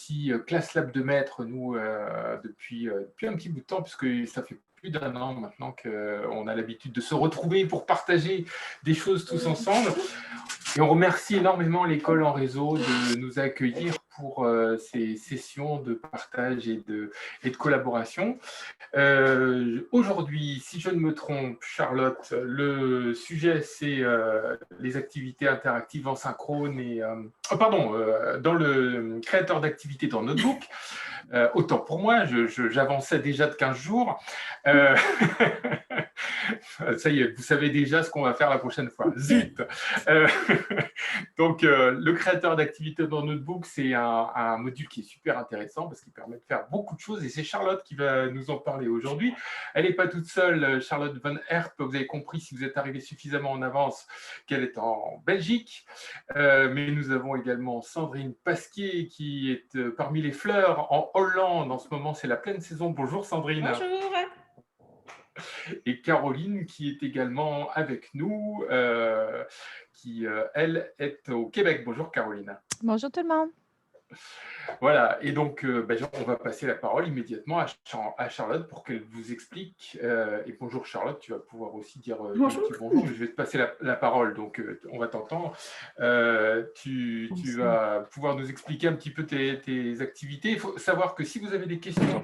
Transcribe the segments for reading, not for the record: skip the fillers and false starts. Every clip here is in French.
petit Class Lab de maître, nous, depuis un petit bout de temps, puisque ça fait plus d'un an maintenant qu'on a l'habitude de se retrouver pour partager des choses tous ensemble. Et on remercie énormément l'école en réseau de nous accueillir pour ces sessions de partage et de collaboration. Aujourd'hui, si je ne me trompe, Charlotte, le sujet, c'est les activités interactives en synchrone et dans le créateur d'activités dans Notebook. Autant pour moi, j'avançais déjà de 15 jours. Ça y est, vous savez déjà ce qu'on va faire la prochaine fois. Zut. Donc, le créateur d'activités dans Notebook, c'est un module qui est super intéressant parce qu'il permet de faire beaucoup de choses et c'est Charlotte qui va nous en parler aujourd'hui. Elle n'est pas toute seule, Charlotte Van Herp, vous avez compris si vous êtes arrivé suffisamment en avance qu'elle est en Belgique. Mais nous avons également Sandrine Pasquier qui est parmi les fleurs en Hollande. En ce moment, c'est la pleine saison. Bonjour Sandrine. Bonjour. Et Caroline qui est également avec nous, qui, elle, est au Québec. Bonjour Caroline. Bonjour tout le monde. Voilà, et donc on va passer la parole immédiatement à Charlotte pour qu'elle vous explique. Et bonjour Charlotte, tu vas pouvoir aussi dire bonjour. Un petit bonjour, mais je vais te passer la parole, donc on va t'entendre. Tu vas pouvoir nous expliquer un petit peu tes activités. Il faut savoir que si vous avez des questions,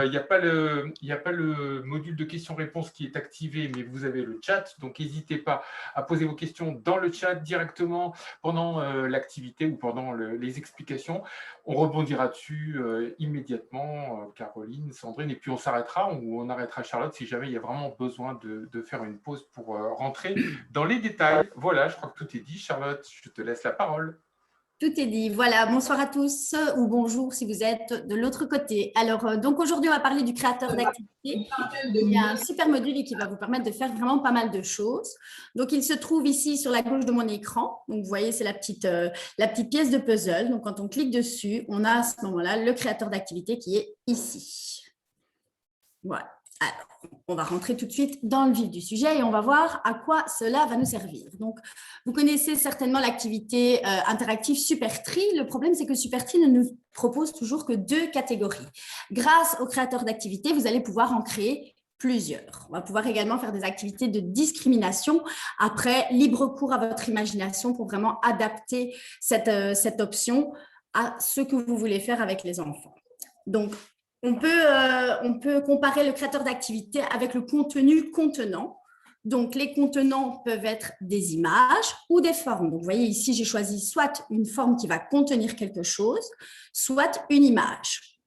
il n'y a pas le module de questions-réponses qui est activé, mais vous avez le chat, donc n'hésitez pas à poser vos questions dans le chat directement pendant l'activité ou pendant les explications. On rebondira dessus immédiatement, Caroline, Sandrine, et puis on s'arrêtera ou on arrêtera Charlotte si jamais il y a vraiment besoin de faire une pause pour rentrer dans les détails. Voilà, je crois que tout est dit. Charlotte, je te laisse la parole. Tout est dit. Voilà, bonsoir à tous ou bonjour si vous êtes de l'autre côté. Alors, donc aujourd'hui, on va parler du créateur d'activité. Il y a un super module qui va vous permettre de faire vraiment pas mal de choses. Donc, il se trouve ici sur la gauche de mon écran. Donc, vous voyez, c'est la petite pièce de puzzle. Donc, quand on clique dessus, on a à ce moment-là le créateur d'activité qui est ici. Voilà. Alors, on va rentrer tout de suite dans le vif du sujet et on va voir à quoi cela va nous servir. Donc, vous connaissez certainement l'activité interactive Supertree. Le problème, c'est que Supertree ne nous propose toujours que 2 catégories. Grâce au créateur d'activité, vous allez pouvoir en créer plusieurs. On va pouvoir également faire des activités de discrimination. Après, libre cours à votre imagination pour vraiment adapter cette option à ce que vous voulez faire avec les enfants. Donc, on peut comparer le créateur d'activité avec le contenu contenant. Donc, les contenants peuvent être des images ou des formes. Donc, vous voyez ici, j'ai choisi soit une forme qui va contenir quelque chose, soit une image.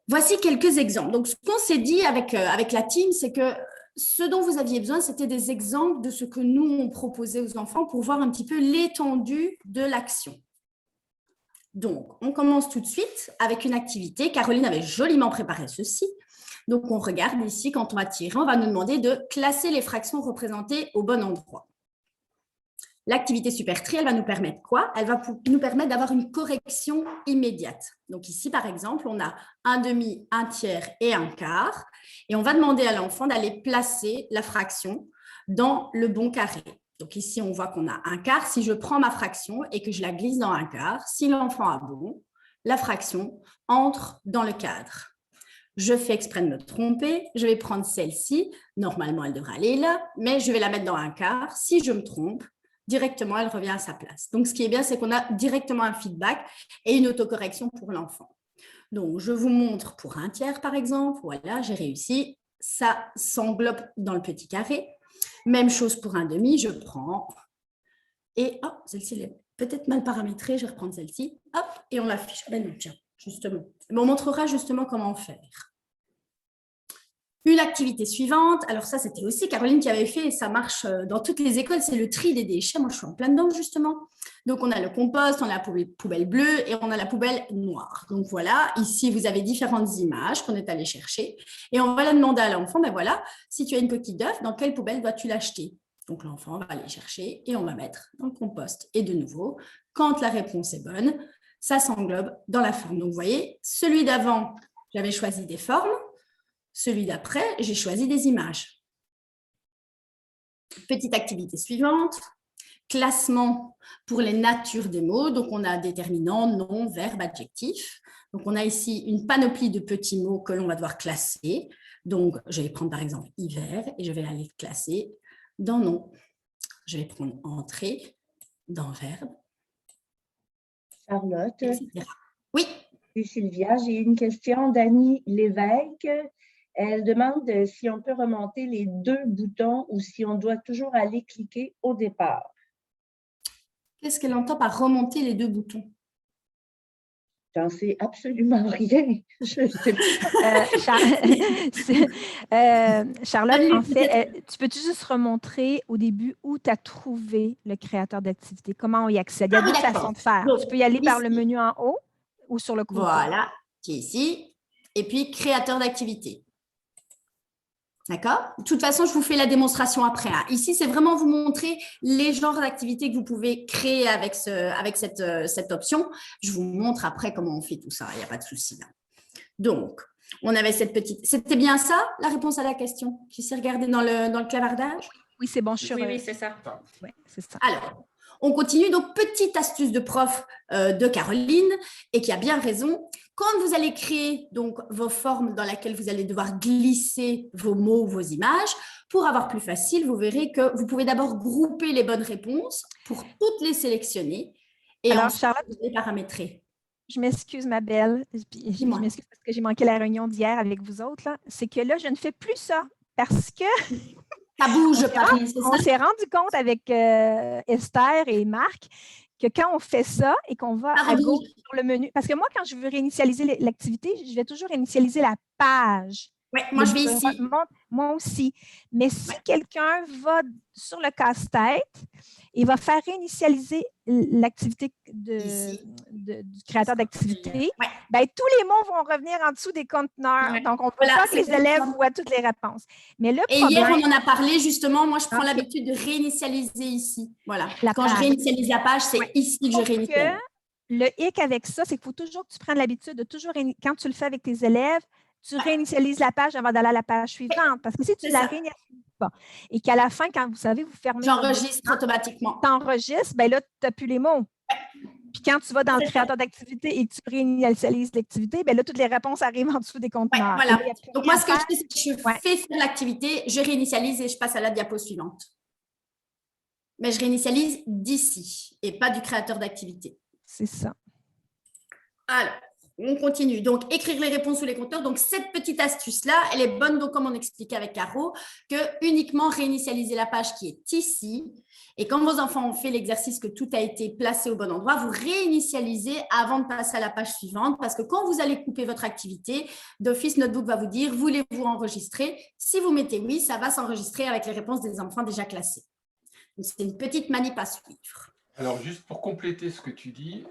Voici quelques exemples. Donc, ce qu'on s'est dit avec la team, c'est que ce dont vous aviez besoin, c'était des exemples de ce que nous, on proposait aux enfants pour voir un petit peu l'étendue de l'action. Donc, on commence tout de suite avec une activité. Caroline avait joliment préparé ceci. Donc, on regarde ici, quand on va tirer, on va nous demander de classer les fractions représentées au bon endroit. L'activité Supertree, elle va nous permettre quoi? Elle va nous permettre d'avoir une correction immédiate. Donc, ici, par exemple, on a un demi, un tiers et un quart. Et on va demander à l'enfant d'aller placer la fraction dans le bon carré. Donc ici, on voit qu'on a un quart. Si je prends ma fraction et que je la glisse dans un quart, si l'enfant a bon, la fraction entre dans le cadre. Je fais exprès de me tromper. Je vais prendre celle-ci. Normalement, elle devrait aller là, mais je vais la mettre dans un quart. Si je me trompe, directement, elle revient à sa place. Donc, ce qui est bien, c'est qu'on a directement un feedback et une autocorrection pour l'enfant. Donc, je vous montre pour un tiers, par exemple. Voilà, j'ai réussi. Ça s'englobe dans le petit carré. Même chose pour un demi, je prends et hop, celle-ci est peut-être mal paramétrée, je vais reprendre celle-ci, hop, et on l'affiche. Ben non, tiens, justement. Mais on montrera justement comment faire. Une activité suivante, alors ça c'était aussi Caroline qui avait fait, et ça marche dans toutes les écoles, c'est le tri des déchets. Moi je suis en plein dedans justement. Donc on a le compost, on a la poubelle bleue et on a la poubelle noire. Donc voilà, ici vous avez différentes images qu'on est allé chercher et on va la demander à l'enfant, ben voilà, si tu as une coquille d'œuf, dans quelle poubelle dois-tu l'acheter? Donc l'enfant va aller chercher et on va mettre dans le compost. Et de nouveau, quand la réponse est bonne, ça s'englobe dans la forme. Donc vous voyez, celui d'avant, j'avais choisi des formes. Celui d'après, j'ai choisi des images. Petite activité suivante. classement pour les natures des mots. Donc, on a déterminant, nom, verbe, adjectif. Donc, on a ici une panoplie de petits mots que l'on va devoir classer. Donc, je vais prendre par exemple hiver et je vais aller classer dans nom. Je vais prendre entrée dans verbe, Charlotte. etc. Oui. Et Sylvia, j'ai une question d'Annie Lévesque. Elle demande si on peut remonter les 2 boutons ou si on doit toujours aller cliquer au départ. Qu'est-ce qu'elle entend par remonter les 2 boutons? J'en sais absolument rien. Je sais Charlotte, en fait, tu peux juste remontrer au début où tu as trouvé le créateur d'activité, comment on y accède. Il y a 2 façons de faire. Donc, tu peux y aller par ici. le menu en haut ou sur le côté. Voilà, qui est ici. Et puis, créateur d'activité. D'accord? De toute façon, je vous fais la démonstration après. Hein. Ici, c'est vraiment vous montrer les genres d'activités que vous pouvez créer avec cette option. Je vous montre après comment on fait tout ça. Il n'y a pas de souci. Donc, on avait cette petite… C'était bien ça, la réponse à la question? Qui s'est regardé dans le clavardage? Oui, c'est bon. Oui, c'est ça. Ouais, c'est ça. Alors, on continue. Donc, petite astuce de prof de Caroline et qui a bien raison. Quand vous allez créer donc, vos formes dans lesquelles vous allez devoir glisser vos mots, vos images, pour avoir plus facile, vous verrez que vous pouvez d'abord grouper les bonnes réponses pour toutes les sélectionner et alors, ensuite Charlotte, vous allez paramétrer. Je m'excuse, ma belle. Je m'excuse parce que j'ai manqué la réunion d'hier avec vous autres. C'est que là, je ne fais plus ça parce que… Ça bouge, Paris, c'est ça? On s'est rendu compte avec Esther et Marc que quand on fait ça et qu'on va à gauche sur le menu, parce que moi, quand je veux réinitialiser l'activité, je vais toujours réinitialiser la page. Oui, moi, je vais ici. Moi aussi. Mais si quelqu'un va sur le casse-tête, il va faire réinitialiser l'activité du créateur d'activité, ben, tous les mots vont revenir en dessous des conteneurs. Donc, on ne peut pas que les élèves voient toutes les réponses. Mais le problème, hier, on en a parlé justement. Moi, je prends l'habitude de réinitialiser ici. Voilà. Quand je réinitialise la page, c'est ici que je réinitialise. Le hic avec ça, c'est qu'il faut toujours que tu prennes l'habitude de toujours, quand tu le fais avec tes élèves, tu réinitialises la page avant d'aller à la page suivante. Parce que si tu ne la réinitialises pas et qu'à la fin, quand vous savez, vous fermez… J'enregistre automatiquement. Tu enregistres, bien là, tu n'as plus les mots. Puis quand tu vas dans le créateur d'activité et que tu réinitialises l'activité, bien là, toutes les réponses arrivent en dessous des conteneurs. Voilà. Donc, moi, ce que je fais, c'est que je fais faire l'activité, je réinitialise et je passe à la diapo suivante. Mais je réinitialise d'ici et pas du créateur d'activité. C'est ça. Alors, on continue. Donc, écrire les réponses sous les compteurs. Donc, cette petite astuce-là, elle est bonne, donc, comme on expliquait avec Caro, que uniquement réinitialiser la page qui est ici. Et quand vos enfants ont fait l'exercice que tout a été placé au bon endroit, vous réinitialisez avant de passer à la page suivante. Parce que quand vous allez couper votre activité, d'office, Notebook va vous dire, voulez-vous enregistrer? Si vous mettez oui, ça va s'enregistrer avec les réponses des enfants déjà classés. C'est une petite manip à suivre. Alors, juste pour compléter ce que tu dis,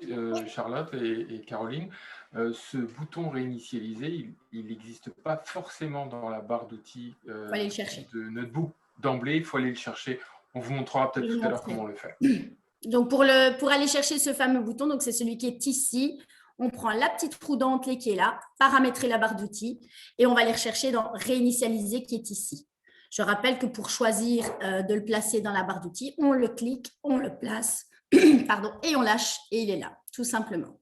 Charlotte et Caroline, ce bouton réinitialiser, il n'existe pas forcément dans la barre d'outils de Notebook d'emblée. Il faut aller le chercher. On vous montrera peut-être tout à l'heure comment on le fait. Donc, pour aller chercher ce fameux bouton, donc c'est celui qui est ici. On prend la petite roue dentelée qui est là, paramétrer la barre d'outils et on va aller rechercher dans réinitialiser qui est ici. Je rappelle que pour choisir de le placer dans la barre d'outils, on le clique, on le place, pardon, et on lâche et il est là, tout simplement.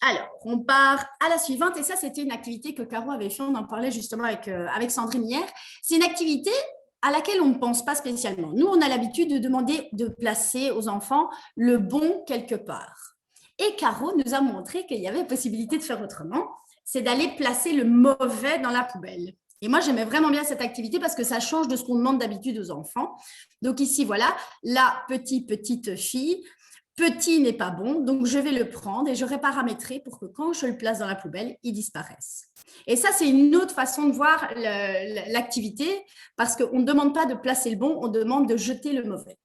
Alors, on part à la suivante et ça, c'était une activité que Caro avait fait, on en parlait justement avec Sandrine hier. C'est une activité à laquelle on ne pense pas spécialement. Nous, on a l'habitude de demander de placer aux enfants le bon quelque part. Et Caro nous a montré qu'il y avait possibilité de faire autrement, c'est d'aller placer le mauvais dans la poubelle. Et moi, j'aimais vraiment bien cette activité parce que ça change de ce qu'on demande d'habitude aux enfants. Donc ici, voilà, la petite fille. Petit n'est pas bon, donc je vais le prendre et j'aurai paramétré pour que quand je le place dans la poubelle, il disparaisse. Et ça, c'est une autre façon de voir l'activité parce qu'on ne demande pas de placer le bon, on demande de jeter le mauvais.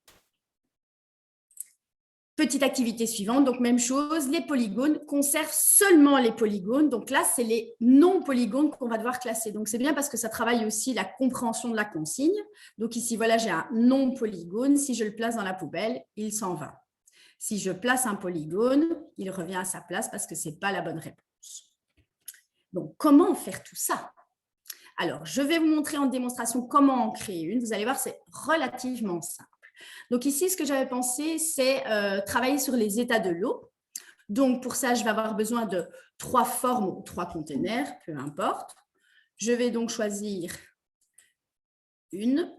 Petite activité suivante, donc même chose, les polygones, conserve seulement les polygones. Donc là, c'est les non-polygones qu'on va devoir classer. Donc c'est bien parce que ça travaille aussi la compréhension de la consigne. Donc ici, voilà, j'ai un non-polygone. Si je le place dans la poubelle, il s'en va. Si je place un polygone, il revient à sa place parce que ce n'est pas la bonne réponse. Donc, comment faire tout ça? Alors, je vais vous montrer en démonstration comment en créer une. Vous allez voir, c'est relativement simple. Donc ici, ce que j'avais pensé, c'est travailler sur les états de l'eau. Donc pour ça, je vais avoir besoin de 3 formes ou 3 containers, peu importe. Je vais donc choisir 1,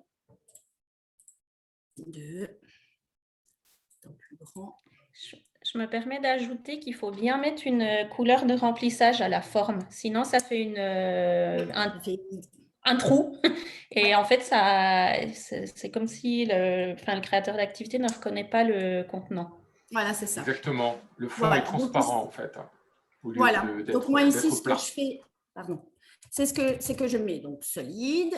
2, plus grand. Je me permets d'ajouter qu'il faut bien mettre une couleur de remplissage à la forme. Sinon, ça fait un trou. Et en fait, c'est comme si le créateur d'activité ne reconnaît pas le contenant. Voilà, c'est ça. Exactement. Le fond est transparent, en fait. Voilà. Donc, moi, ici, ce que je fais, c'est que je mets donc solide,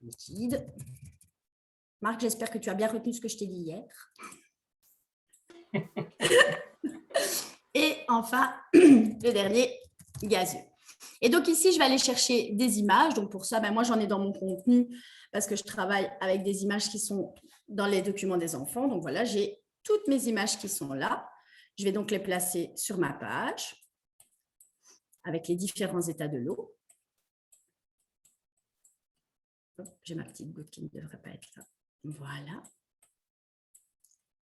liquide. Marc, j'espère que tu as bien retenu ce que je t'ai dit hier. Et enfin, le dernier, gazeux. Et donc ici, je vais aller chercher des images. Donc pour ça, moi, j'en ai dans mon contenu parce que je travaille avec des images qui sont dans les documents des enfants. Donc voilà, j'ai toutes mes images qui sont là. Je vais donc les placer sur ma page avec les différents états de l'eau. J'ai ma petite goutte qui ne devrait pas être là. Voilà.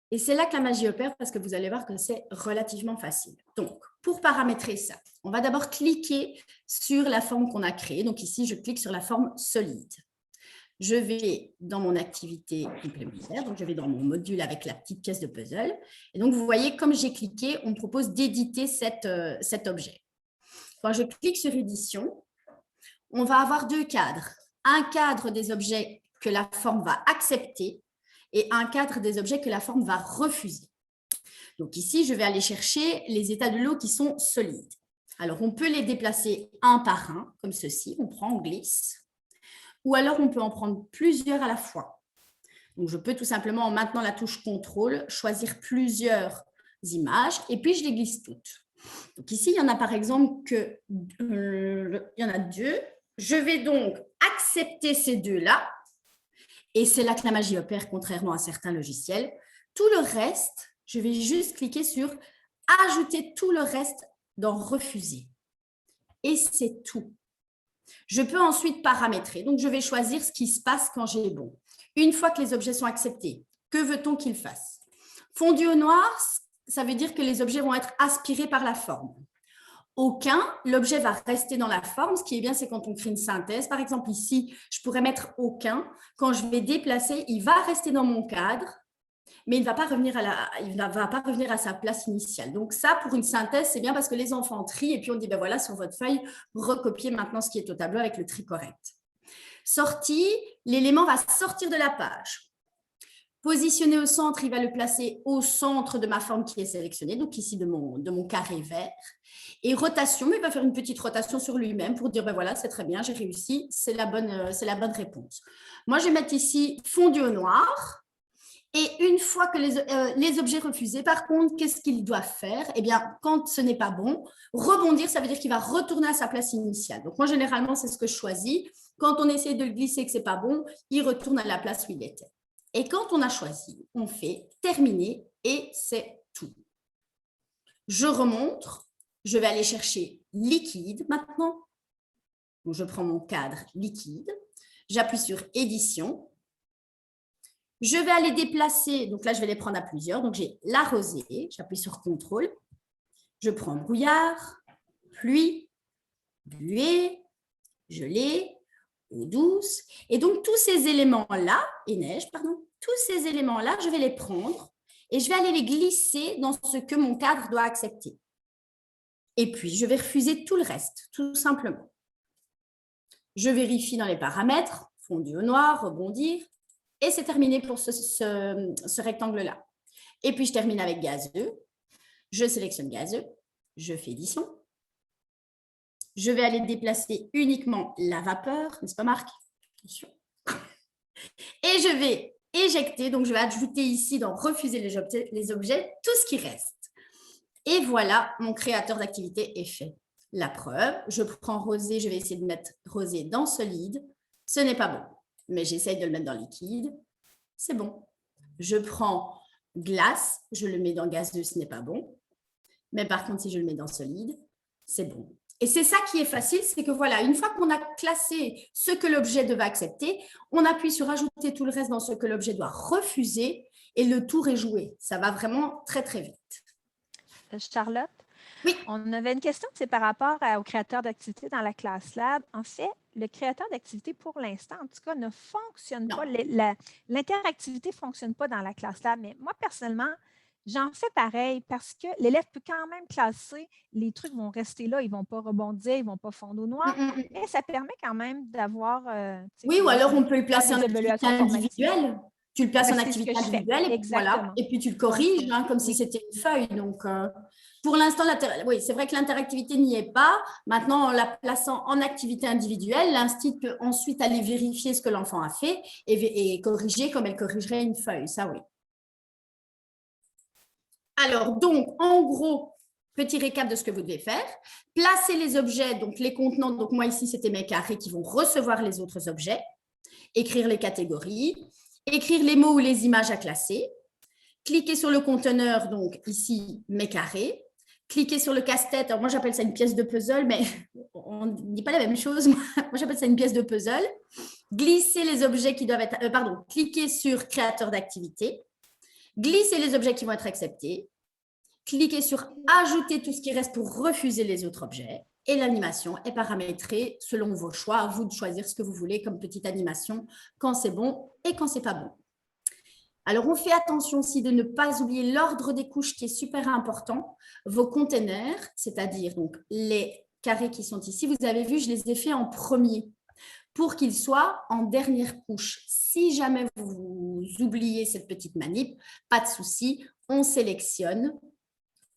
Et c'est là que la magie opère parce que vous allez voir que c'est relativement facile. Donc, pour paramétrer ça, on va d'abord cliquer sur la forme qu'on a créée. Donc ici, je clique sur la forme solide. Je vais dans mon activité complémentaire, donc je vais dans mon module avec la petite pièce de puzzle. Et donc, vous voyez, comme j'ai cliqué, on me propose d'éditer cet objet. Quand je clique sur édition, on va avoir 2 cadres. Un cadre des objets que la forme va accepter et un cadre des objets que la forme va refuser. Donc ici, je vais aller chercher les états de l'eau qui sont solides. Alors, on peut les déplacer un par un, comme ceci. On prend, on glisse. Ou alors, on peut en prendre plusieurs à la fois. Donc, je peux tout simplement, en maintenant la touche contrôle, choisir plusieurs images et puis je les glisse toutes. Donc ici, il y en a par exemple il y en a 2. Je vais donc accepter ces 2-là. Et c'est là que la magie opère, contrairement à certains logiciels. Tout le reste, je vais juste cliquer sur « Ajouter tout le reste » dans « Refuser ». Et c'est tout. Je peux ensuite paramétrer. Donc, je vais choisir ce qui se passe quand j'ai bon. Une fois que les objets sont acceptés, que veut-on qu'ils fassent? Fondu au noir, ça veut dire que les objets vont être aspirés par la forme. Aucun, l'objet va rester dans la forme. Ce qui est bien, c'est quand on crée une synthèse. Par exemple, ici, je pourrais mettre aucun. Quand je vais déplacer, il va rester dans mon cadre, mais il ne va pas revenir à sa place initiale. Donc ça, pour une synthèse, c'est bien parce que les enfants trient et puis on dit, ben voilà, sur votre feuille, recopiez maintenant ce qui est au tableau avec le tri correct. Sortie, l'élément va sortir de la page. Positionné au centre, il va le placer au centre de ma forme qui est sélectionnée, donc ici de mon carré vert. Et rotation, il va faire une petite rotation sur lui-même pour dire, ben voilà, c'est très bien, j'ai réussi, c'est la bonne réponse. Moi, je vais mettre ici fondu au noir. Et une fois que les objets refusés, par contre, qu'est-ce qu'il doit faire? Eh bien, quand ce n'est pas bon, rebondir, ça veut dire qu'il va retourner à sa place initiale. Donc, moi, généralement, c'est ce que je choisis. Quand on essaie de le glisser et que ce n'est pas bon, il retourne à la place où il était. Et quand on a choisi, on fait terminer et c'est tout. Je remonte, je vais aller chercher liquide maintenant. Donc, je prends mon cadre liquide, j'appuie sur édition. Je vais aller déplacer, donc là, je vais les prendre à plusieurs. Donc, j'ai la rosée, j'appuie sur contrôle. Je prends brouillard, pluie, buée, gelée, eau douce. Et donc, tous ces éléments-là, et neige, pardon, tous ces éléments-là, je vais les prendre et je vais aller les glisser dans ce que mon cadre doit accepter. Et puis, je vais refuser tout le reste, tout simplement. Je vérifie dans les paramètres, fondu au noir, rebondir, et c'est terminé pour ce rectangle-là. Et puis, je termine avec gazeux. Je sélectionne gazeux, je fais édition. Je vais aller déplacer uniquement la vapeur, n'est-ce pas Marc? Attention. Et je vais éjecter, donc je vais ajouter ici dans refuser les objets, tout ce qui reste. Et voilà, mon créateur d'activité est fait. La preuve, je prends rosé, je vais essayer de mettre rosé dans solide. Ce n'est pas bon, mais j'essaye de le mettre dans liquide. C'est bon. Je prends glace, je le mets dans gazeux, ce n'est pas bon. Mais par contre, si je le mets dans solide, c'est bon. Et c'est ça qui est facile, c'est que voilà, une fois qu'on a classé ce que l'objet devait accepter, on appuie sur ajouter tout le reste dans ce que l'objet doit refuser et le tour est joué. Ça va vraiment très, très vite. Charlotte? Oui. On avait une question, c'est par rapport au créateur d'activité dans la classe Lab. En fait, le créateur d'activité, pour l'instant, en tout cas, ne fonctionne pas. L'interactivité ne fonctionne pas dans la classe Lab. Mais moi, personnellement, j'en fais pareil parce que l'élève peut quand même classer. Les trucs vont rester là, ils ne vont pas rebondir, ils ne vont pas fondre au noir. Mais ça permet quand même d'avoir… oui, ou alors on peut le placer en activité individuelle. Tu le places en activité individuelle et puis tu le corriges comme si c'était une feuille. Donc, pour l'instant, oui, c'est vrai que l'interactivité n'y est pas. Maintenant, en la plaçant en activité individuelle, l'institut peut ensuite aller vérifier ce que l'enfant a fait et corriger comme elle corrigerait une feuille. Ça, oui. Alors, donc, en gros, petit récap de ce que vous devez faire. Placer les objets, donc les contenants. Donc, moi, ici, c'était mes carrés qui vont recevoir les autres objets. Écrire les catégories. Écrire les mots ou les images à classer. Cliquer sur le conteneur, donc ici, mes carrés. Cliquer sur le casse-tête. Alors, moi, j'appelle ça une pièce de puzzle, mais on ne dit pas la même chose. Moi, j'appelle ça une pièce de puzzle. Glisser les objets qui doivent être… cliquer sur créateur d'activité. Glisser les objets qui vont être acceptés. Cliquez sur ajouter tout ce qui reste pour refuser les autres objets. Et l'animation est paramétrée selon vos choix. À vous de choisir ce que vous voulez comme petite animation, quand c'est bon et quand c'est pas bon. Alors, on fait attention aussi de ne pas oublier l'ordre des couches qui est super important. Vos containers, c'est-à-dire donc les carrés qui sont ici, vous avez vu, je les ai fait en premier pour qu'ils soient en dernière couche. Si jamais vous oubliez cette petite manip, pas de souci, on sélectionne,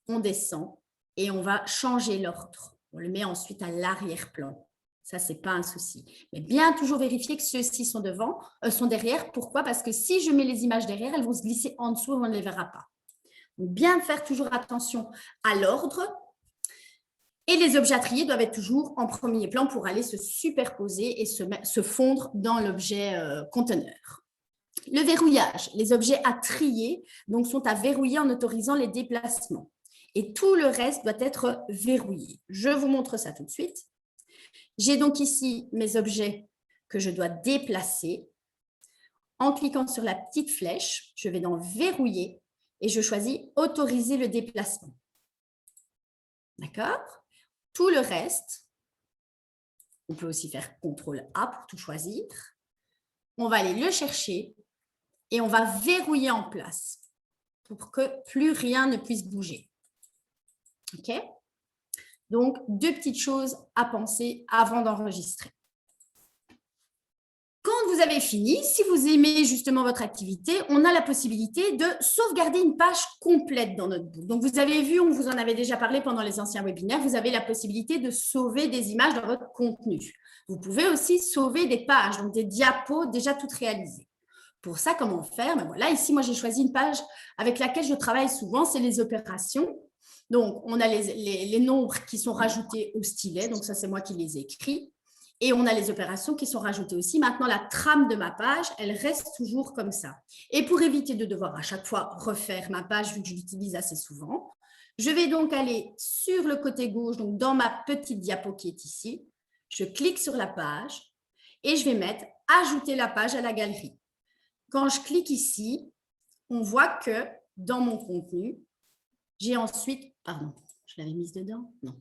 on descend et on va changer l'ordre. On le met ensuite à l'arrière-plan. Ça, ce n'est pas un souci. Mais bien toujours vérifier que ceux-ci sont derrière. Pourquoi? Parce que si je mets les images derrière, elles vont se glisser en dessous et on ne les verra pas. Donc, bien faire toujours attention à l'ordre. Et les objets à trier doivent être toujours en premier plan pour aller se superposer et se fondre dans l'objet conteneur. Le verrouillage. Les objets à trier donc, sont à verrouiller en autorisant les déplacements. Et tout le reste doit être verrouillé. Je vous montre ça tout de suite. J'ai donc ici mes objets que je dois déplacer. En cliquant sur la petite flèche, je vais dans Verrouiller et je choisis Autoriser le déplacement. D'accord? Tout le reste, on peut aussi faire CTRL-A pour tout choisir. On va aller le chercher et on va verrouiller en place pour que plus rien ne puisse bouger. OK? Donc, deux petites choses à penser avant d'enregistrer. Quand vous avez fini, si vous aimez justement votre activité, on a la possibilité de sauvegarder une page complète dans notre book. Donc, vous avez vu, on vous en avait déjà parlé pendant les anciens webinaires, vous avez la possibilité de sauver des images dans votre contenu. Vous pouvez aussi sauver des pages, donc des diapos déjà toutes réalisées. Pour ça, comment faire? Ben voilà, ici, moi, j'ai choisi une page avec laquelle je travaille souvent, c'est les opérations. Donc, on a les nombres qui sont rajoutés au stylet. Donc, ça, c'est moi qui les ai écrits. Et on a les opérations qui sont rajoutées aussi. Maintenant, la trame de ma page, elle reste toujours comme ça. Et pour éviter de devoir à chaque fois refaire ma page, vu que je l'utilise assez souvent, je vais donc aller sur le côté gauche, donc dans ma petite diapo qui est ici. Je clique sur la page et je vais mettre « Ajouter la page à la galerie ». Quand je clique ici, on voit que dans mon contenu, j'ai ensuite… Pardon, je l'avais mise dedans? Non,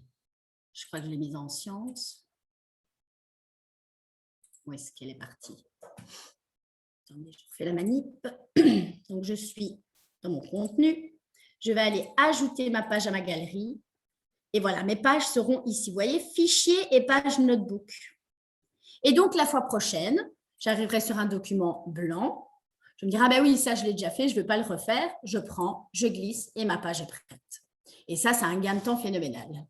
je crois que je l'ai mise en sciences. Où est-ce qu'elle est partie? Attendez, je refais la manip. Donc, je suis dans mon contenu. Je vais aller ajouter ma page à ma galerie. Et voilà, mes pages seront ici. Vous voyez, fichier et page notebook. Et donc, la fois prochaine, j'arriverai sur un document blanc. Je me dirai, ah ben oui, ça, je l'ai déjà fait, je ne veux pas le refaire. Je prends, je glisse et ma page est prête. Et ça, c'est un gain de temps phénoménal.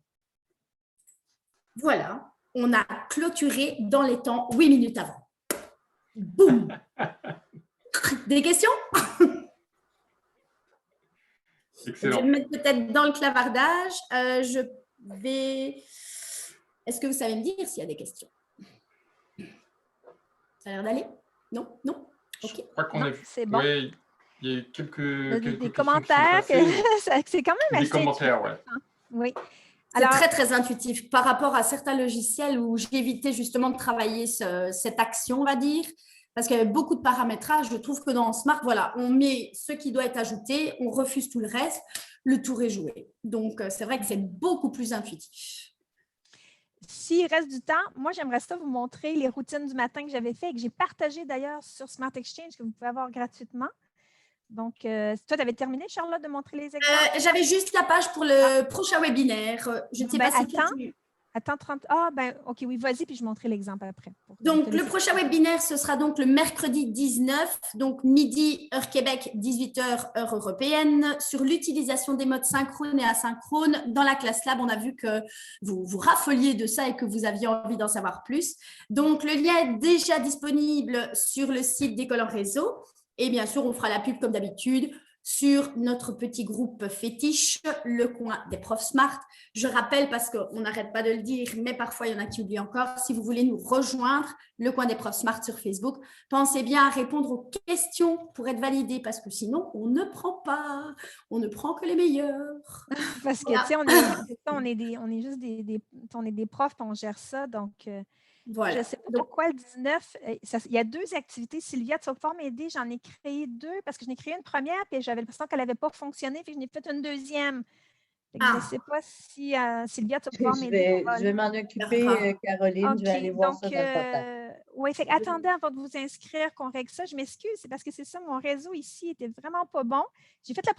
Voilà. On a clôturé dans les temps 8 minutes avant. Boum! Des questions? Excellent. Je vais me mettre peut-être dans le clavardage. Est-ce que vous savez me dire s'il y a des questions? Ça a l'air d'aller? Non? Non? Ok. Je crois qu'on a vu. C'est bon. Oui, il y a eu quelques des commentaires. C'est quand même des assez commentaires, ouais. Oui. C'est très, très intuitif par rapport à certains logiciels où j'ai évité justement de travailler cette action, on va dire, parce qu'il y avait beaucoup de paramétrage. Je trouve que dans Smart, voilà, on met ce qui doit être ajouté, on refuse tout le reste, le tour est joué. Donc, c'est vrai que c'est beaucoup plus intuitif. S'il reste du temps, moi, j'aimerais ça vous montrer les routines du matin que j'avais fait et que j'ai partagées d'ailleurs sur Smart Exchange, que vous pouvez avoir gratuitement. Donc, toi, tu avais terminé, Charlotte, de montrer les exemples? J'avais juste la page pour le prochain webinaire. Je ne sais pas si Attends 30. Ah, ben, OK, oui, vas-y, puis je montrerai l'exemple après. Donc, le prochain webinaire, ce sera donc le mercredi 19, donc midi, heure Québec, 18h, heure européenne, sur l'utilisation des modes synchrones et asynchrones. Dans la classe Lab, on a vu que vous raffoliez de ça et que vous aviez envie d'en savoir plus. Donc, le lien est déjà disponible sur le site d'École en réseau. Et bien sûr, on fera la pub comme d'habitude sur notre petit groupe fétiche, le coin des profs smart. Je rappelle, parce qu'on n'arrête pas de le dire, mais parfois il y en a qui oublient encore, si vous voulez nous rejoindre, le coin des profs smart sur Facebook, pensez bien à répondre aux questions pour être validé, parce que sinon, on ne prend pas. On ne prend que les meilleurs. Parce que, tu sais, on est juste des profs, puis on gère ça, donc... Voilà. Je ne sais pas pourquoi le 19, il y a 2 activités. Sylvia, tu vas pouvoir m'aider. J'en ai créé 2 parce que j'en ai créé une première puis j'avais l'impression qu'elle n'avait pas fonctionné, puis je n'ai fait une deuxième. Je ne sais pas si Sylvia, tu vas pouvoir m'aider. Je vais m'en occuper, Caroline. Okay, je vais aller voir ça dans le portail. Oui, attendez avant de vous inscrire qu'on règle ça. Je m'excuse, c'est parce que c'est ça, mon réseau ici était vraiment pas bon. J'ai fait la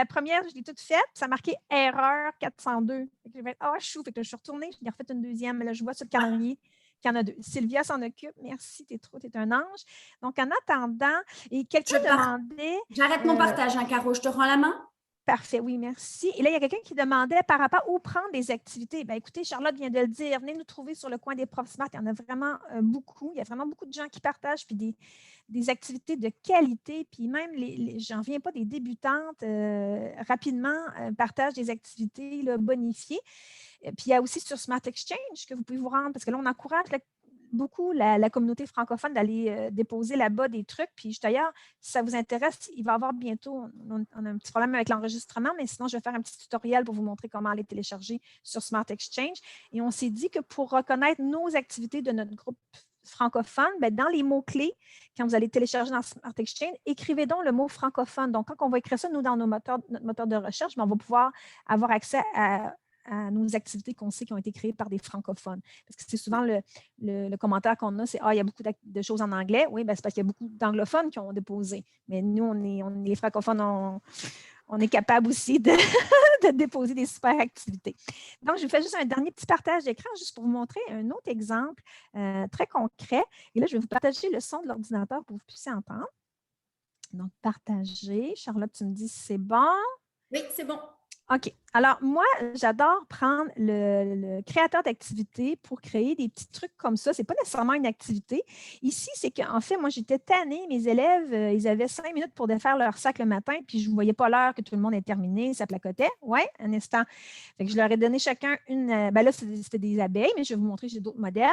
première, je l'ai toute faite, ça a marqué erreur 402. J'ai fait chou, je suis retournée, je l'ai refait une deuxième, mais là, je vois sur le calendrier qu'il y en a 2. Sylvia s'en occupe. Merci, t'es un ange. Donc, en attendant, et quelqu'un demandait. J'arrête mon partage, Caro, je te rends la main. Parfait, oui, merci. Et là, il y a quelqu'un qui demandait par rapport où prendre des activités. Bien, écoutez, Charlotte vient de le dire. Venez nous trouver sur le coin des profs smart. Il y en a vraiment beaucoup. Il y a vraiment beaucoup de gens qui partagent puis des activités de qualité. Puis même, j'en viens pas, des débutantes rapidement partagent des activités là, bonifiées. Puis il y a aussi sur Smart Exchange que vous pouvez vous rendre parce que là, on encourage beaucoup la communauté francophone d'aller déposer là-bas des trucs. Puis d'ailleurs, si ça vous intéresse, il va y avoir bientôt, on a un petit problème avec l'enregistrement, mais sinon, je vais faire un petit tutoriel pour vous montrer comment aller télécharger sur Smart Exchange. Et on s'est dit que pour reconnaître nos activités de notre groupe francophone, bien, dans les mots-clés, quand vous allez télécharger dans Smart Exchange, écrivez donc le mot francophone. Donc, quand on va écrire ça, nous, dans notre moteur de recherche, bien, on va pouvoir avoir accès à nos activités qu'on sait qui ont été créées par des francophones. Parce que c'est souvent le commentaire qu'on a, c'est « Ah, il y a beaucoup de choses en anglais. » Oui, ben, c'est parce qu'il y a beaucoup d'anglophones qui ont déposé. Mais nous, on est les francophones, on est capable aussi de déposer des super activités. Donc, je vous fais juste un dernier petit partage d'écran juste pour vous montrer un autre exemple très concret. Et là, je vais vous partager le son de l'ordinateur pour que vous puissiez entendre. Donc, partager. Charlotte, tu me dis si c'est bon? Oui, c'est bon. OK. Alors, moi, j'adore prendre le créateur d'activité pour créer des petits trucs comme ça. Ce n'est pas nécessairement une activité. Ici, c'est qu'en fait, moi, j'étais tannée. Mes élèves, ils avaient 5 minutes pour défaire leur sac le matin, puis je ne voyais pas l'heure que tout le monde ait terminé. Ça placotait. Oui, un instant. Fait que je leur ai donné chacun une. Ben là, c'était des abeilles, mais je vais vous montrer, j'ai d'autres modèles.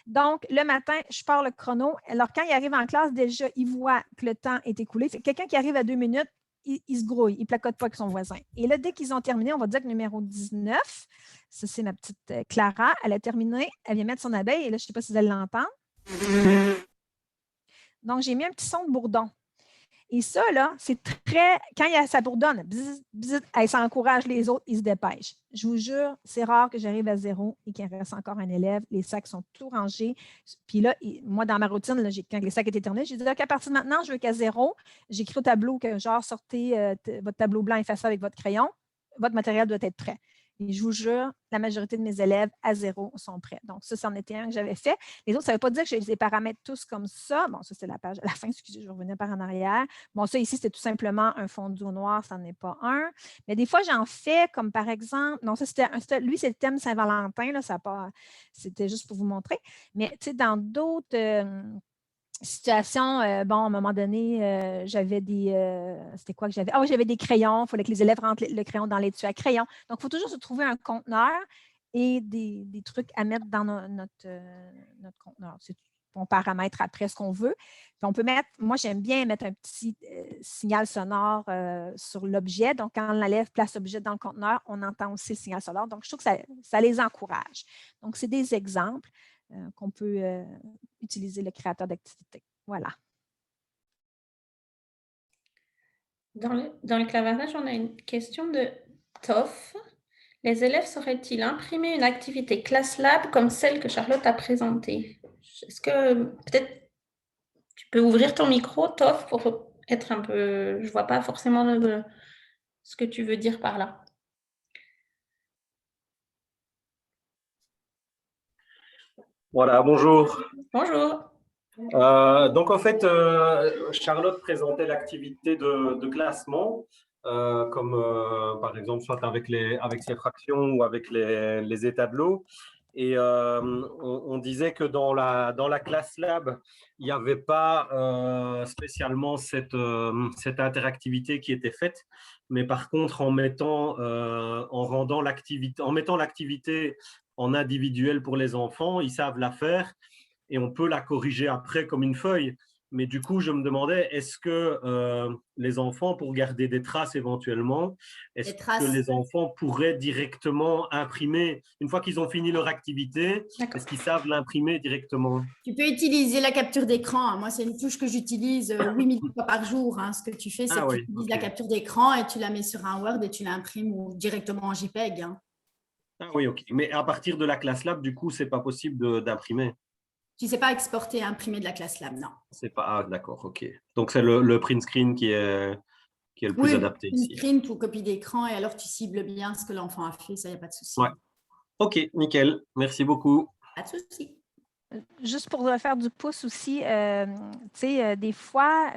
Donc, le matin, je pars le chrono. Alors, quand ils arrivent en classe, déjà, ils voient que le temps est écoulé. Fait que quelqu'un qui arrive à 2 minutes, il se grouille, il ne placote pas avec son voisin. Et là, dès qu'ils ont terminé, on va dire que numéro 19, ça c'est ma petite Clara, elle a terminé, elle vient mettre son abeille, et là, je ne sais pas si vous allez l'entendre. Donc, j'ai mis un petit son de bourdon. Et ça, là, c'est très... Quand ça bourdonne, bzz, bzz, ça encourage les autres, ils se dépêchent. Je vous jure, c'est rare que j'arrive à 0 et qu'il reste encore un élève. Les sacs sont tout rangés. Puis là, moi, dans ma routine, là, quand les sacs étaient terminés, j'ai dit, OK, à partir de maintenant, je veux qu'à 0. J'écris au tableau que, genre, sortez votre tableau blanc effacé avec votre crayon. Votre matériel doit être prêt. Et je vous jure, la majorité de mes élèves à 0 sont prêts. Donc, ça, c'en était un que j'avais fait. Les autres, ça ne veut pas dire que j'ai les paramètres tous comme ça. Bon, ça, c'est la page à la fin. Excusez, je vais revenir par en arrière. Bon, ça, ici, c'était tout simplement un fondu au noir. Ça n'en est pas un. Mais des fois, j'en fais comme, par exemple... Non, ça, lui, c'est le thème Saint-Valentin. Là, c'était juste pour vous montrer. Mais, tu sais, dans d'autres... situation, bon, à un moment donné, j'avais des... c'était quoi que j'avais? Ah oui, j'avais des crayons. Il fallait que les élèves rentrent le crayon dans l'étui à crayon. Donc, il faut toujours se trouver un conteneur et des trucs à mettre dans notre conteneur. on paramètre après ce qu'on veut. Puis on peut mettre, moi j'aime bien mettre un petit signal sonore sur l'objet. Donc, quand l'élève place l'objet dans le conteneur, on entend aussi le signal sonore. Donc, je trouve que ça les encourage. Donc, c'est des exemples qu'on peut utiliser le créateur d'activité. Voilà. Dans le clavardage, on a une question de Toff. Les élèves sauraient-ils imprimer une activité Class Lab comme celle que Charlotte a présentée? Est-ce que peut-être tu peux ouvrir ton micro, Toff, pour être un peu... Je ne vois pas forcément ce que tu veux dire par là. Voilà, bonjour. Bonjour. Donc, en fait, Charlotte présentait l'activité de classement, comme par exemple, soit avec ses fractions ou avec les états de l'eau. Et on disait que dans la classe lab, il n'y avait pas spécialement cette interactivité qui était faite. Mais par contre, en mettant l'activité en individuel pour les enfants, ils savent la faire. Et on peut la corriger après comme une feuille. Mais du coup, je me demandais, est-ce que les enfants, pour garder des traces éventuellement, est-ce que les enfants pourraient directement imprimer, une fois qu'ils ont fini leur activité, est-ce qu'ils savent l'imprimer directement? Tu peux utiliser la capture d'écran. Moi, c'est une touche que j'utilise 8000 fois par jour. Ce que tu fais, c'est que tu utilises la capture d'écran et tu la mets sur un Word et tu l'imprimes directement en JPEG. Ah oui, ok. Mais à partir de la classe lab, du coup, ce n'est pas possible d'imprimer. Tu ne sais pas exporter et imprimer de la classe lab, non. C'est pas... Ah, d'accord, ok. Donc, c'est le print screen qui est le plus adapté ici. Print screen pour copie d'écran et alors tu cibles bien ce que l'enfant a fait, ça, il n'y a pas de souci. Ouais. Ok, nickel. Merci beaucoup. Pas de souci. Juste pour faire du pouce aussi, tu sais, des fois,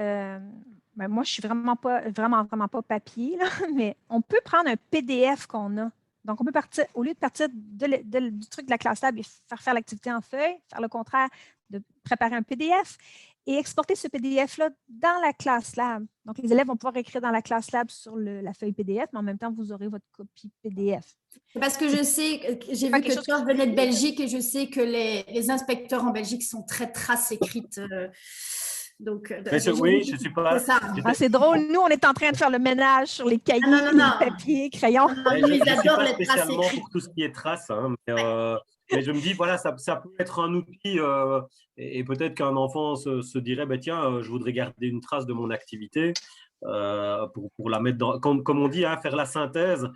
moi, je suis vraiment pas papier, là, mais on peut prendre un PDF qu'on a. Donc, on peut partir, au lieu de partir du truc de la classe lab et faire l'activité en feuille, faire le contraire, de préparer un PDF et exporter ce PDF-là dans la classe lab. Donc, les élèves vont pouvoir écrire dans la classe lab sur la feuille PDF, mais en même temps, vous aurez votre copie PDF. Parce que je sais, j'ai vu que toi venais de Belgique et je sais que les inspecteurs en Belgique sont très traces écrites. Donc, oui, je ne suis pas... C'est drôle. Nous, on est en train de faire le ménage sur les cahiers, les papiers, crayons. Ils adorent les traces écrites. Pour tout ce qui est traces, hein, mais je me dis, voilà, ça peut être un outil et peut-être qu'un enfant se dirait, bah, tiens, je voudrais garder une trace de mon activité. Pour la mettre dans, comme on dit, faire la synthèse.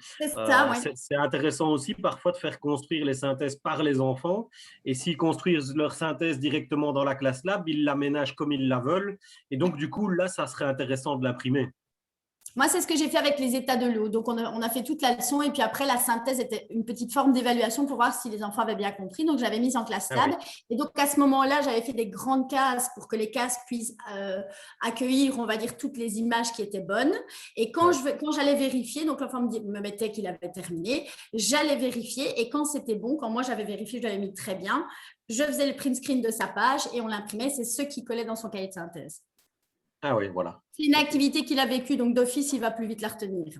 C'est intéressant aussi parfois de faire construire les synthèses par les enfants, et s'ils construisent leur synthèse directement dans la classe lab, ils l'aménagent comme ils la veulent, et donc du coup là ça serait intéressant de l'imprimer. Moi, c'est ce que j'ai fait avec les états de l'eau. Donc, on a fait toute la leçon et puis après, la synthèse était une petite forme d'évaluation pour voir si les enfants avaient bien compris. Donc, j'avais mis en classe lab. Et donc, à ce moment-là, j'avais fait des grandes cases pour que les cases puissent accueillir, on va dire, toutes les images qui étaient bonnes. Et quand j'allais vérifier, donc l'enfant me mettait qu'il avait terminé, j'allais vérifier. Et quand c'était bon, quand moi, j'avais vérifié, je l'avais mis très bien, je faisais le print screen de sa page et on l'imprimait. C'est ce qui collait dans son cahier de synthèse. Ah oui, voilà. C'est une activité qu'il a vécue, donc d'office, il va plus vite la retenir.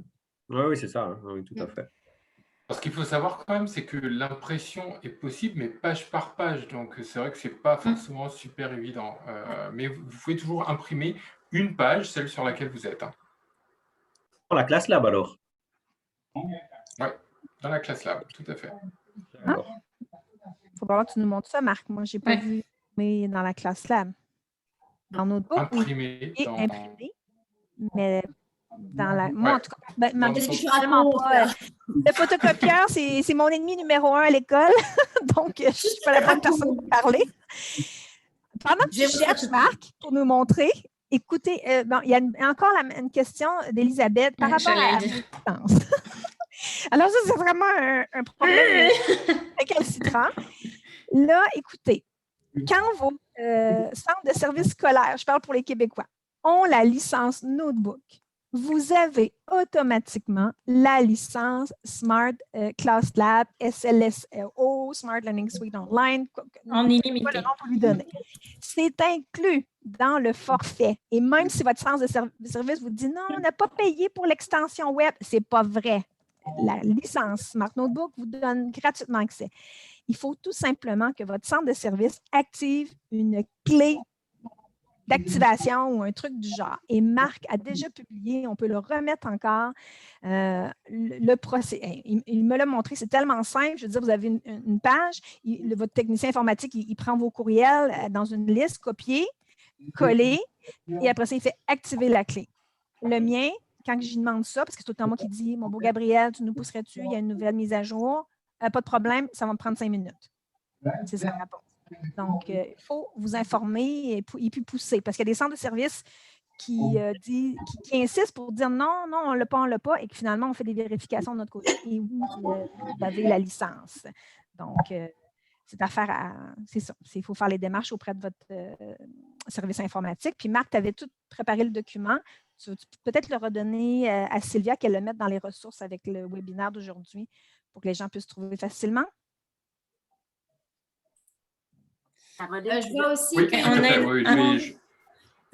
Oui, c'est ça, hein. Oui, tout à fait. Ce qu'il faut savoir quand même, c'est que l'impression est possible, mais page par page. Donc, c'est vrai que ce n'est pas forcément super évident. Mais vous pouvez toujours imprimer une page, celle sur laquelle vous êtes. Dans la classe lab, alors? Oui, dans la classe lab, tout à fait. Il faut voir que tu nous montres ça, Marc. Moi, je n'ai pas vu, mais dans la classe lab. Dans Notebook, imprimé, mais dans la... Moi, en tout cas, le photocopieur, c'est mon ennemi numéro 1 à l'école, donc je ne suis pas la bonne personne pour parler. Pendant que tu cherches, Marc, pour nous montrer, écoutez, il y a encore une question d'Elisabeth par rapport à la distance. Alors ça, c'est vraiment un problème récalcitrant. Là, écoutez, quand vos centres de services scolaires, je parle pour les Québécois, ont la licence Notebook, vous avez automatiquement la licence Smart Class Lab, SLSO, Smart Learning Suite Online, en illimité. Pour lui donner. C'est inclus dans le forfait. Et même si votre centre de service vous dit non, on n'a pas payé pour l'extension web, ce n'est pas vrai. La licence Smart Notebook vous donne gratuitement accès. Il faut tout simplement que votre centre de service active une clé d'activation ou un truc du genre. Et Marc a déjà publié, on peut le remettre encore, le procès. Il me l'a montré, c'est tellement simple. Je veux dire, vous avez une page, votre technicien informatique, il prend vos courriels dans une liste, copier, coller, et après ça, il fait activer la clé. Le mien, quand je lui demande ça, parce que c'est tout le temps moi qui dis, mon beau Gabriel, tu nous pousserais-tu, il y a une nouvelle mise à jour, pas de problème, ça va me prendre 5 minutes. C'est ça la réponse. Donc, il faut vous informer et puis pousser, parce qu'il y a des centres de services qui insistent pour dire non, non, on ne l'a pas, et que finalement, on fait des vérifications de notre côté et oui, vous avez la licence. Donc, c'est affaire à. C'est ça. Il faut faire les démarches auprès de votre service informatique. Puis, Marc, tu avais tout préparé le document. Tu peux peut-être le redonner à Sylvia, qu'elle le mette dans les ressources avec le webinaire d'aujourd'hui pour que les gens puissent trouver facilement. Je vois aussi Oui, qu'il y tout à fait.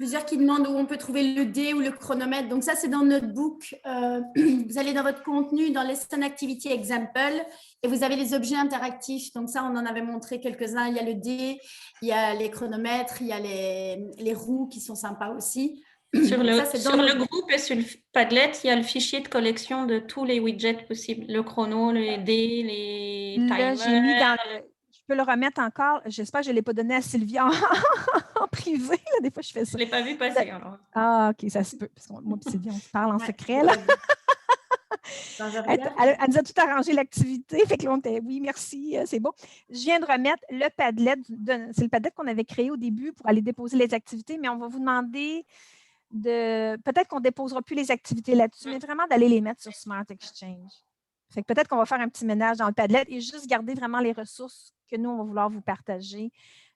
plusieurs qui demandent où on peut trouver le dé ou le chronomètre. Donc ça, c'est dans Notebook. Vous allez dans votre contenu, dans Lesson Activity Example, et vous avez les objets interactifs. Donc ça, on en avait montré quelques-uns. Il y a le dé, il y a les chronomètres, il y a les roues qui sont sympas aussi. Sur le groupe et sur le Padlet, il y a le fichier de collection de tous les widgets possibles. Le chrono, les dés, les timers. J'ai mis dans je peux le remettre encore. J'espère que je ne l'ai pas donné à Sylvia en privé. Là. Des fois, je fais ça. Je ne l'ai pas vu passer. Alors. Ah, OK, ça se peut. Parce que moi et Sylvia, on se parle en secret. Là. Elle nous a tout arrangé l'activité. Fait que là, on était, oui, merci, c'est beau. Je viens de remettre le Padlet. C'est le Padlet qu'on avait créé au début pour aller déposer les activités, mais on va vous demander peut-être qu'on ne déposera plus les activités là-dessus, mais vraiment d'aller les mettre sur Smart Exchange. Fait que peut-être qu'on va faire un petit ménage dans le Padlet et juste garder vraiment les ressources que nous, on va vouloir vous partager.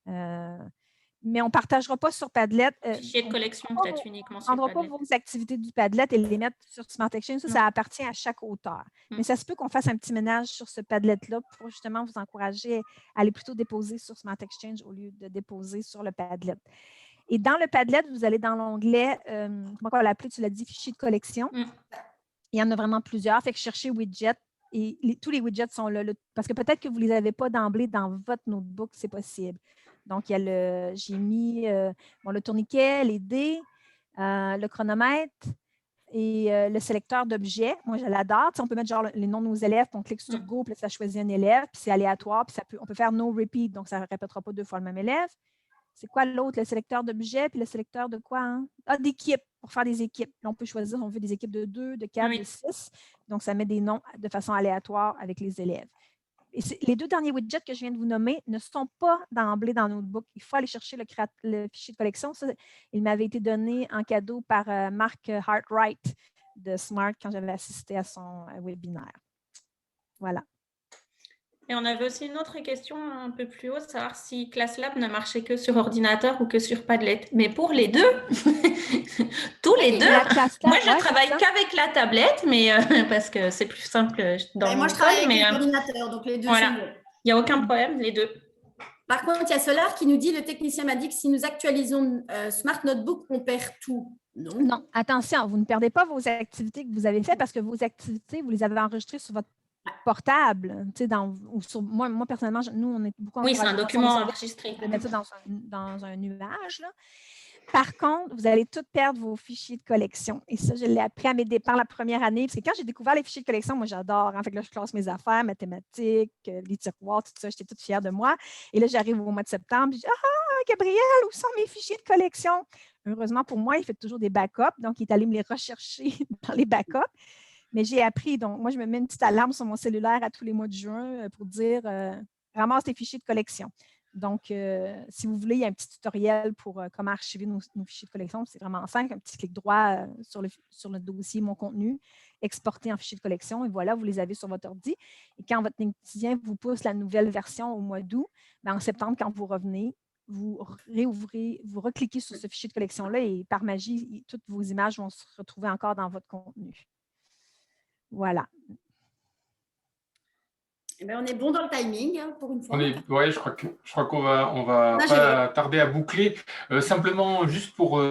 Mais on ne partagera pas sur Padlet. Fichier de collection, peut-être uniquement sur Padlet. On ne prendra pas vos activités du Padlet et les mettre sur Smart Exchange. Ça appartient à chaque auteur. Mais ça se peut qu'on fasse un petit ménage sur ce Padlet-là pour justement vous encourager à aller plutôt déposer sur Smart Exchange au lieu de déposer sur le Padlet. Et dans le Padlet, vous allez dans l'onglet, comment on va l'appeler, tu l'as dit, fichier de collection. Il y en a vraiment plusieurs. Fait que cherchez widgets et tous les widgets sont là. Parce que peut-être que vous ne les avez pas d'emblée dans votre notebook, c'est possible. Donc, il y a j'ai mis le tourniquet, les dés, le chronomètre et le sélecteur d'objets. Moi, je l'adore. On peut mettre genre les noms de nos élèves, puis on clique sur Go, puis ça choisit un élève, puis c'est aléatoire, puis on peut faire no repeat, donc ça ne répétera pas 2 fois le même élève. C'est quoi l'autre? Le sélecteur d'objets, puis le sélecteur de quoi? Hein? Ah, d'équipes, pour faire des équipes. Là, on peut choisir, on veut des équipes de 2, de 4, de 6. Donc, ça met des noms de façon aléatoire avec les élèves. Et les 2 derniers widgets que je viens de vous nommer ne sont pas d'emblée dans Notebook. Il faut aller chercher le fichier de collection. Ça, il m'avait été donné en cadeau par Marc Hartwright de Smart quand j'avais assisté à son webinaire. Voilà. Et on avait aussi une autre question un peu plus haut, savoir si ClassLab ne marchait que sur ordinateur ou que sur Padlet. Mais pour les deux, tous les deux, moi je travaille qu'avec la tablette, mais parce que c'est plus simple dans mon moi je travaille avec l'ordinateur, donc les deux sont bons. Il n'y a aucun problème, les deux. Par contre, il y a Solar qui nous dit, le technicien m'a dit que si nous actualisons Smart Notebook, on perd tout. Non, attention, vous ne perdez pas vos activités que vous avez faites parce que vos activités, vous les avez enregistrées sur votre portable, moi personnellement, nous, on est beaucoup oui, c'est un document enregistré. De mettre ça dans un nuage. Là. Par contre, vous allez tout perdre vos fichiers de collection. Et ça, je l'ai appris à mes dépens la première année. Parce que quand j'ai découvert les fichiers de collection, moi, j'adore. Fait que là, je classe mes affaires, mathématiques, les tiroirs, tout ça. J'étais toute fière de moi. Et là, j'arrive au mois de septembre. Je dis, Gabriel, où sont mes fichiers de collection? Heureusement pour moi, il fait toujours des backups. Donc, il est allé me les rechercher dans les backups. Mais j'ai appris, donc moi, je me mets une petite alarme sur mon cellulaire à tous les mois de juin pour dire ramasse tes fichiers de collection. Donc, si vous voulez, il y a un petit tutoriel pour comment archiver nos fichiers de collection. C'est vraiment simple, un petit clic droit sur le dossier Mon contenu, exporter en fichier de collection, et voilà, vous les avez sur votre ordi. Et quand votre étudiant vous pousse la nouvelle version au mois d'août, en septembre, quand vous revenez, vous réouvrez, vous recliquez sur ce fichier de collection-là et par magie, toutes vos images vont se retrouver encore dans votre contenu. Voilà. Ben, on est bon dans le timing pour une fois. Ouais, je crois qu'on va pas tarder à boucler. Simplement, juste pour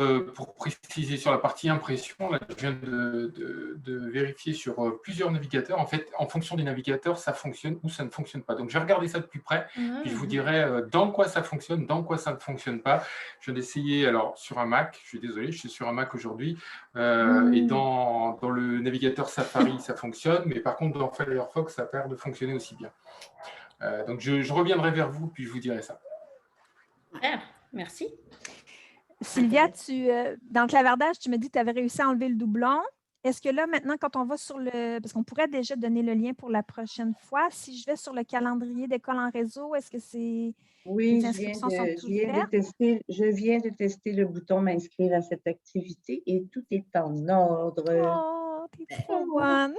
préciser sur la partie impression, là, je viens de vérifier sur plusieurs navigateurs. En fait, en fonction des navigateurs, ça fonctionne ou ça ne fonctionne pas. Donc, je vais regarder ça de plus près, puis je vous dirai dans quoi ça fonctionne, dans quoi ça ne fonctionne pas. Je viens d'essayer, alors, sur un Mac, je suis désolé, je suis sur un Mac aujourd'hui, et dans le navigateur Safari, ça fonctionne, mais par contre, dans Firefox, ça perd de fonctionner aussi bien. Donc, je reviendrai vers vous, puis je vous dirai ça. Merci. Sylvia, dans le clavardage, tu me dis que tu avais réussi à enlever le doublon. Est-ce que là, maintenant, quand on va sur le... Parce qu'on pourrait déjà donner le lien pour la prochaine fois. Si je vais sur le calendrier d'école en réseau, est-ce que c'est... Oui, les inscriptions sont toutes faites? Je viens de tester le bouton m'inscrire à cette activité et tout est en ordre. Oh, t'es trop bonne!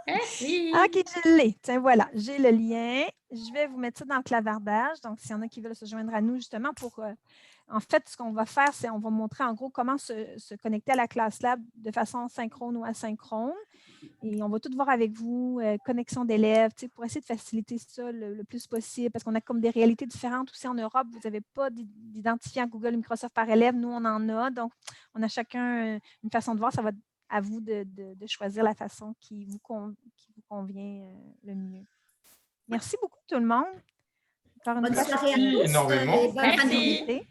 Merci. OK, je l'ai. Tiens, voilà, j'ai le lien. Je vais vous mettre ça dans le clavardage. Donc, s'il y en a qui veulent se joindre à nous, justement, pour... en fait, ce qu'on va faire, c'est on va montrer en gros comment se connecter à la ClassLab de façon synchrone ou asynchrone. Et on va tout voir avec vous, connexion d'élèves, pour essayer de faciliter ça le plus possible, parce qu'on a comme des réalités différentes aussi en Europe. Vous n'avez pas d'identifiant Google ou Microsoft par élève. Nous, on en a. Donc, on a chacun une façon de voir. Ça va être à vous de choisir la façon qui vous convient le mieux. Merci beaucoup, tout le monde. Encore une fois, merci énormément. Merci.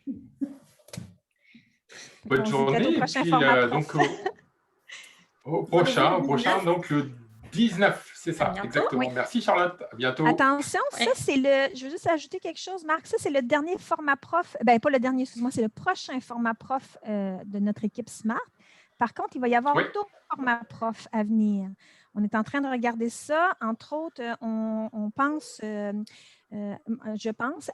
Bonne journée. Au prochain format prof. Donc, au prochain, donc le 19, c'est ça, exactement. Oui. Merci Charlotte, à bientôt. Attention, ça c'est le... Je veux juste ajouter quelque chose, Marc. Ça, c'est le dernier format prof. Bien, pas le dernier, excuse-moi, c'est le prochain format prof de notre équipe SMART. Par contre, il va y avoir d'autres formats prof à venir. On est en train de regarder ça. Entre autres, on pense... je pense,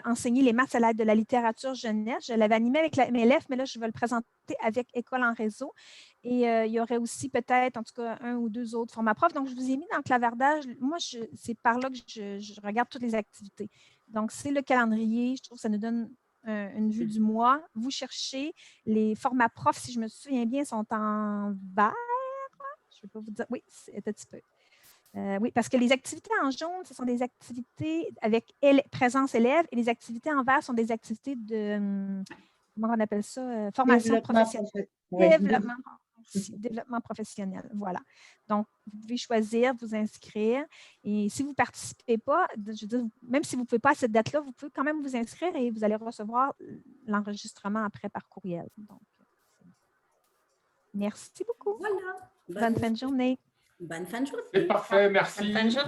enseigner les maths à l'aide de la littérature jeunesse. Je l'avais animé avec la MLF, mais là, je vais le présenter avec École en réseau. Et il y aurait aussi peut-être, en tout cas, un ou deux autres formats profs. Donc, je vous ai mis dans le clavardage. Moi, c'est par là que je regarde toutes les activités. Donc, c'est le calendrier. Je trouve que ça nous donne une vue du mois. Vous cherchez les formats profs, si je me souviens bien, sont en vert. Je ne vais pas vous dire. Oui, c'est un petit peu. Oui, parce que les activités en jaune, ce sont des activités avec présence élève et les activités en vert sont des activités de, comment on appelle ça, formation professionnelle. Développement professionnel, voilà. Donc, vous pouvez choisir, vous inscrire et si vous ne participez pas, je veux dire, même si vous ne pouvez pas à cette date-là, vous pouvez quand même vous inscrire et vous allez recevoir l'enregistrement après par courriel. Donc, merci beaucoup. Voilà. Bonne fin de journée. Bonne fin de journée. C'est parfait, merci. Bonne fin de journée.